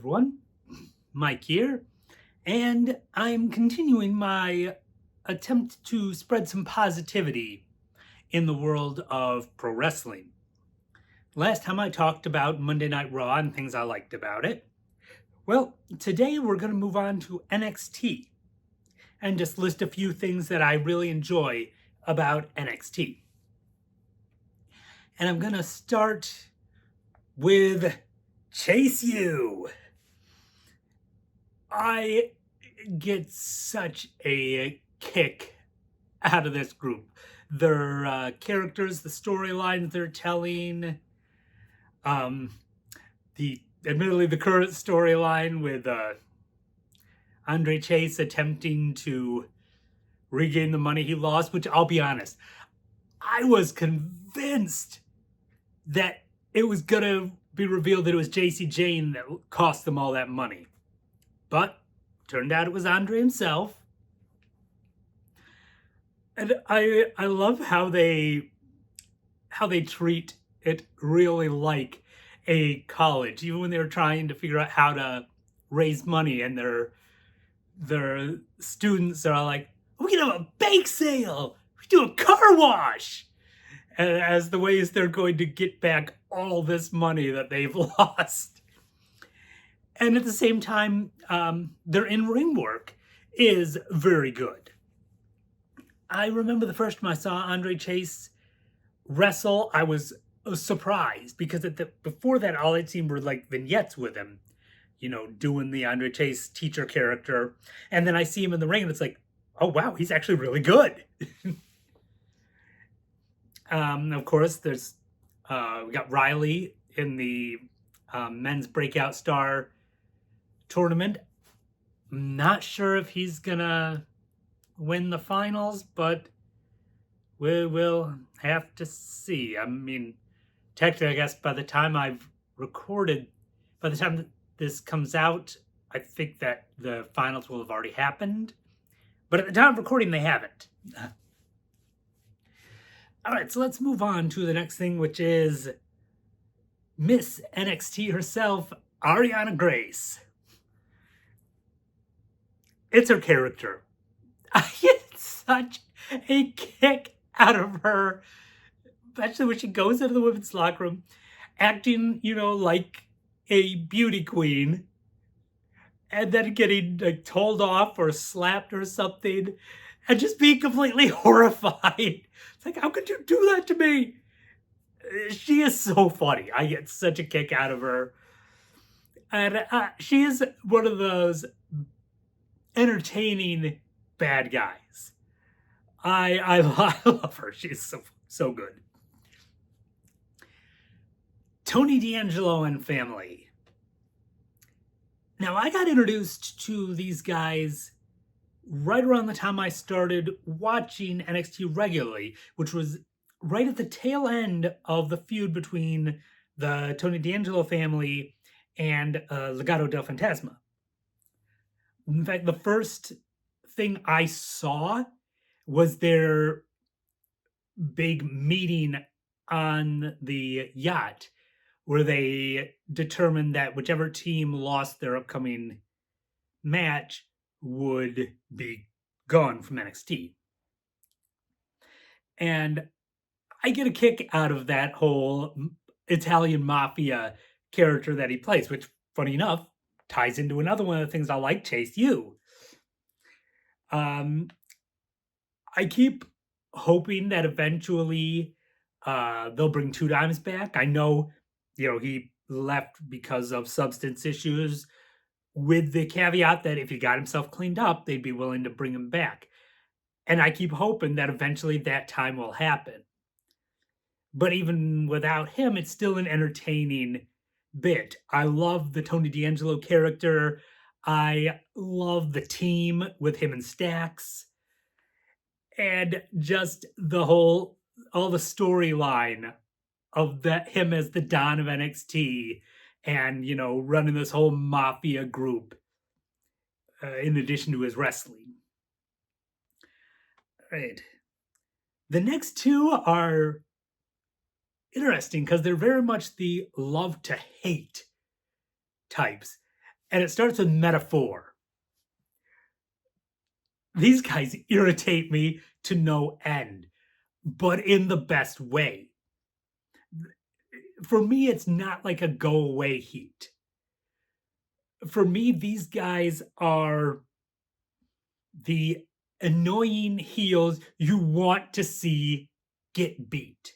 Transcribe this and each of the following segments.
everyone. Mike here, and I'm continuing my attempt to spread some positivity in the world of pro wrestling. Last time I talked about Monday Night Raw and things I liked about it. Well, today we're going to move on to NXT and just list a few things that I really enjoy about NXT. And I'm going to start with Chase U. I get such a kick out of this group. Their characters, the storylines they're telling, admittedly the current storyline with Andre Chase attempting to regain the money he lost, which I'll be honest, I was convinced that it was gonna be revealed that it was JC Jane that cost them all that money. But turned out it was Andre himself. And I love how they treat it really like a college, even when they were trying to figure out how to raise money, and their students are like, we can have a bake sale, we do a car wash, as the ways they're going to get back all this money that they've lost. And at the same time, their in-ring work is very good. I remember the first time I saw Andre Chase wrestle, I was surprised because before that, all I'd seen were like vignettes with him, doing the Andre Chase teacher character. And then I see him in the ring and it's like, oh, wow, he's actually really good. Of course, we got Riley in the men's breakout star tournament. I'm not sure if he's gonna win the finals, but we will have to see. I mean, technically, I guess by the time that this comes out, I think that the finals will have already happened. But at the time of recording, they haven't. All right, so let's move on to the next thing, which is Miss NXT herself, Ariana Grace. It's her character. I get such a kick out of her, especially when she goes into the women's locker room, acting, like a beauty queen, and then getting told off or slapped or something, and just being completely horrified. It's like, how could you do that to me? She is so funny. I get such a kick out of her. And she is one of those entertaining bad guys. I love her. She's so good. Tony D'Angelo and family. Now, I got introduced to these guys right around the time I started watching NXT regularly, which was right at the tail end of the feud between the Tony D'Angelo family and Legado del Fantasma. In fact, the first thing I saw was their big meeting on the yacht, where they determined that whichever team lost their upcoming match would be gone from NXT. And I get a kick out of that whole Italian mafia character that he plays, which, funny enough, ties into another one of the things I like, Chase U. I keep hoping that eventually they'll bring Two Dimes back. I know, he left because of substance issues, with the caveat that if he got himself cleaned up, they'd be willing to bring him back. And I keep hoping that eventually that time will happen. But even without him, it's still an entertaining bit. I love the Tony D'Angelo character. I love the team with him and Stax. And just all the storyline of him as the Don of NXT and, running this whole mafia group in addition to his wrestling. All right. The next two are interesting because they're very much the love to hate types. And it starts with Metaphor. These guys irritate me to no end, but in the best way. For me, it's not like a go away heat. For me, these guys are the annoying heels you want to see get beat.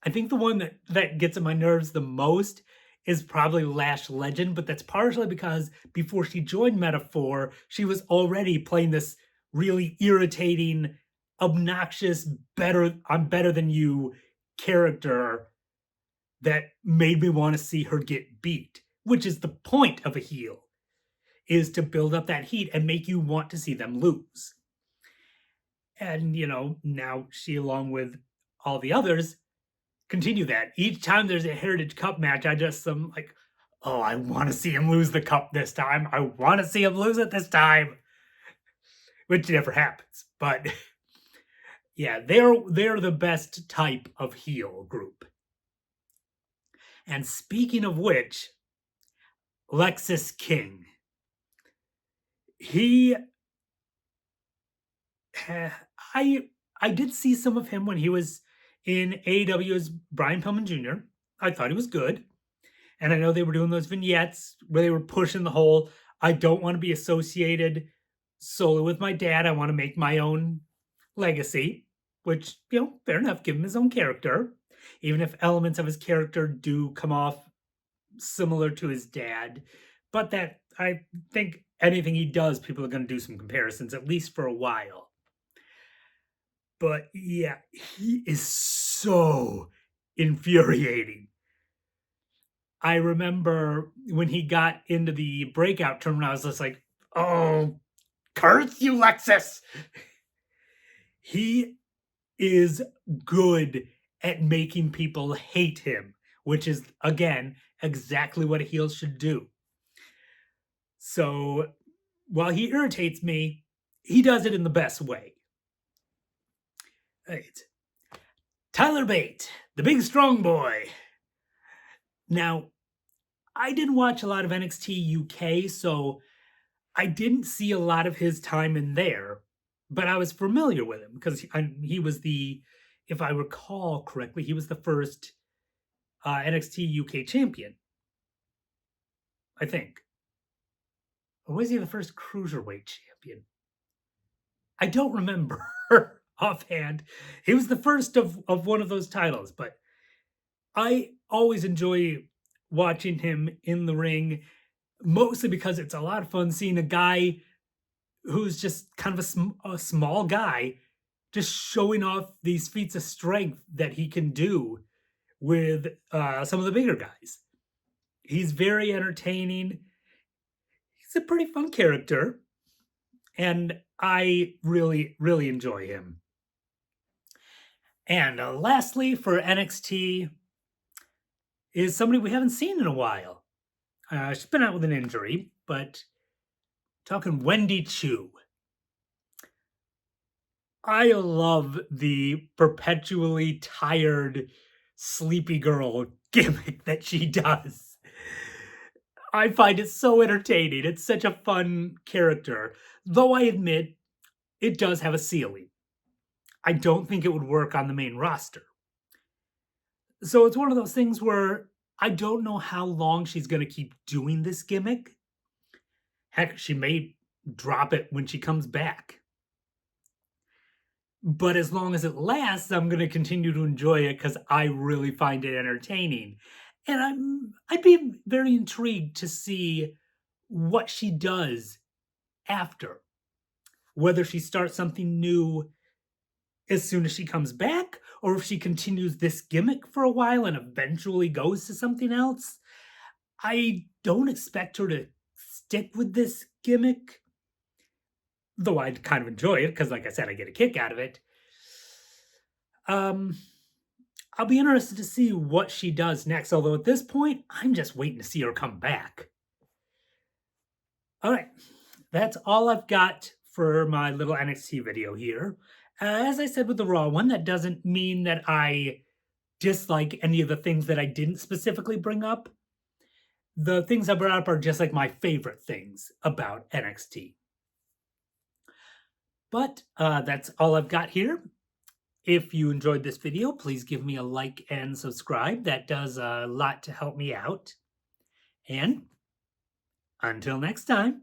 I think the one that gets on my nerves the most is probably Lash Legend, but that's partially because before she joined Metaphor, she was already playing this really irritating, obnoxious, I'm better than you character that made me want to see her get beat, which is the point of a heel, is to build up that heat and make you want to see them lose. And, now she, along with all the others, continue that. Each time there's a Heritage Cup match, I'm like, oh, I want to see him lose the cup this time. I want to see him lose it this time. Which never happens. But yeah, they're the best type of heel group. And speaking of which, Lexis King. He I did see some of him when he was in AEW as Brian Pillman Jr. I thought he was good. And I know they were doing those vignettes where they were pushing the whole, I don't want to be associated solely with my dad. I want to make my own legacy, which, fair enough, give him his own character. Even if elements of his character do come off similar to his dad. But that, I think anything he does, people are going to do some comparisons, at least for a while. But yeah, he is so infuriating. I remember when he got into the breakout tournament, I was just like, oh, curse you, Lexis. He is good at making people hate him, which is, again, exactly what a heel should do. So while he irritates me, he does it in the best way. Right. Tyler Bate, the big strong boy. Now, I didn't watch a lot of NXT UK, so I didn't see a lot of his time in there, but I was familiar with him because he was if I recall correctly, he was the first NXT UK champion, I think. Or was he the first cruiserweight champion? I don't remember offhand. He was the first of one of those titles, but I always enjoy watching him in the ring, mostly because it's a lot of fun seeing a guy who's just kind of a small guy just showing off these feats of strength that he can do with some of the bigger guys. He's very entertaining. He's a pretty fun character, and I really, really enjoy him. And lastly, for NXT, is somebody we haven't seen in a while. She's been out with an injury, but talking Wendy Chu. I love the perpetually tired, sleepy girl gimmick that she does. I find it so entertaining. It's such a fun character. Though I admit, it does have a ceiling. I don't think it would work on the main roster. So it's one of those things where I don't know how long she's going to keep doing this gimmick. Heck, she may drop it when she comes back. But as long as it lasts, I'm going to continue to enjoy it because I really find it entertaining. And I'd be very intrigued to see what she does after. Whether she starts something new as soon as she comes back, or if she continues this gimmick for a while and eventually goes to something else. I don't expect her to stick with this gimmick, though I'd kind of enjoy it because, like I said, I get a kick out of it. I'll be interested to see what she does next, although at this point, I'm just waiting to see her come back. All right, that's all I've got for my little NXT video here. As I said with the Raw one, that doesn't mean that I dislike any of the things that I didn't specifically bring up. The things I brought up are just like my favorite things about NXT. But that's all I've got here. If you enjoyed this video, please give me a like and subscribe. That does a lot to help me out. And until next time.